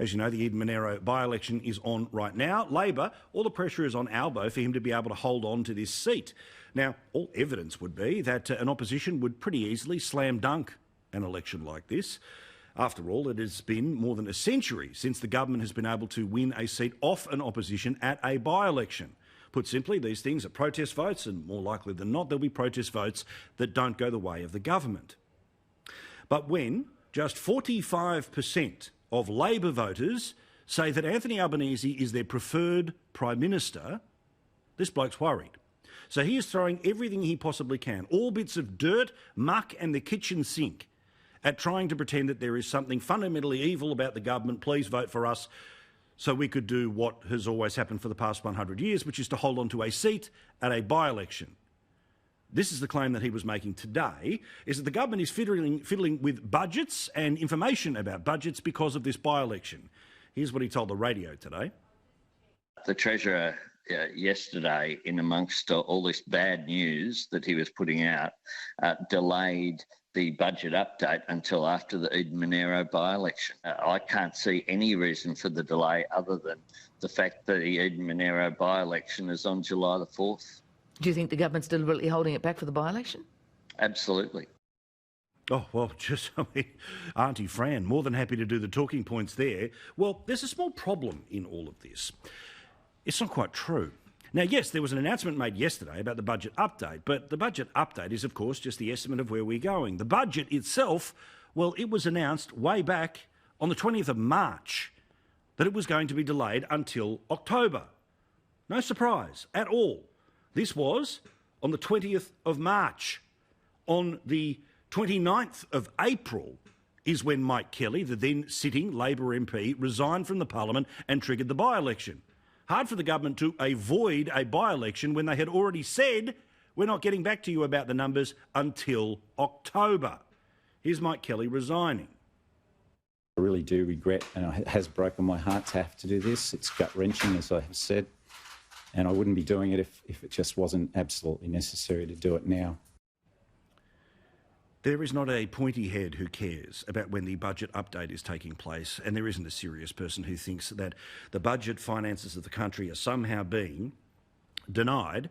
As you know, the Eden-Monaro by-election is on right now. Labor, all the pressure is on Albo for him to be able to hold on to this seat. Now, all evidence would be that an opposition would pretty easily slam dunk an election like this. After all, it has been more than a century since the government has been able to win a seat off an opposition at a by-election. Put simply, these things are protest votes, and more likely than not, there'll be protest votes that don't go the way of the government. But when just 45% of Labor voters say that Anthony Albanese is their preferred Prime Minister, this bloke's worried. So he is throwing everything he possibly can, all bits of dirt, muck and the kitchen sink, at trying to pretend that there is something fundamentally evil about the government. Please vote for us so we could do what has always happened for the past 100 years, which is to hold on to a seat at a by-election. This is the claim that he was making today, is that the government is fiddling with budgets and information about budgets because of this by-election. Here's what he told the radio today. The Treasurer yesterday, in amongst all this bad news that he was putting out, delayed the budget update until after the Eden-Monaro by-election. I can't see any reason for the delay other than the fact that the Eden-Monaro by-election is on July the 4th. Do you think the government's deliberately holding it back for the by-election? Absolutely. Oh, well, Auntie Fran, more than happy to do the talking points there. Well, there's a small problem in all of this. It's not quite true. Now, yes, there was an announcement made yesterday about the budget update, but the budget update is, of course, just the estimate of where we're going. The budget itself, well, it was announced way back on the 20th of March that it was going to be delayed until October. No surprise at all. This was on the 20th of March. On the 29th of April is when Mike Kelly, the then sitting Labor MP, resigned from the Parliament and triggered the by-election. Hard for the government to avoid a by-election when they had already said, we're not getting back to you about the numbers until October. Here's Mike Kelly resigning. I really do regret, and it has broken my heart to have to do this. It's gut-wrenching, as I have said, and I wouldn't be doing it if it just wasn't absolutely necessary to do it now. There is not a pointy head who cares about when the budget update is taking place, and there isn't a serious person who thinks that the budget finances of the country are somehow being denied,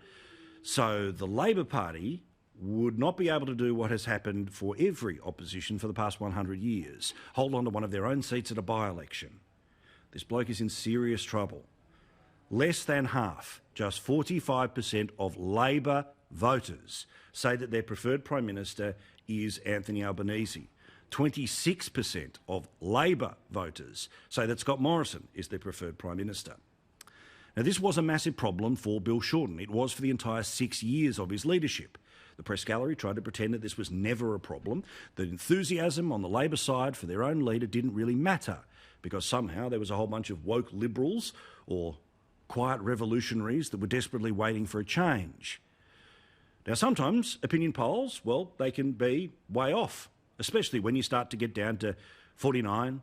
so the Labor Party would not be able to do what has happened for every opposition for the past 100 years, hold on to one of their own seats at a by-election. This bloke is in serious trouble. Less than half, just 45% of Labor voters say that their preferred Prime Minister is Anthony Albanese. 26% of Labor voters say that Scott Morrison is their preferred Prime Minister. Now, this was a massive problem for Bill Shorten. It was for the entire 6 years of his leadership. The press gallery tried to pretend that this was never a problem, that enthusiasm on the Labor side for their own leader didn't really matter, because somehow there was a whole bunch of woke liberals or quiet revolutionaries that were desperately waiting for a change. Now, sometimes opinion polls, well, they can be way off, especially when you start to get down to 49,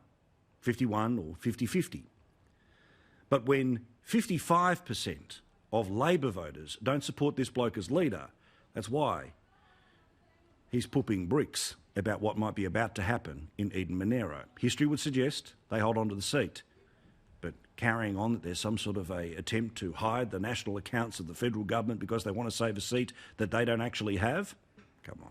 51 or 50-50. But when 55% of Labor voters don't support this bloke as leader, that's why he's pooping bricks about what might be about to happen in Eden-Monaro. History would suggest they hold on to the seat. But carrying on that there's some sort of a attempt to hide the national accounts of the federal government because they want to save a seat that they don't actually have, come on.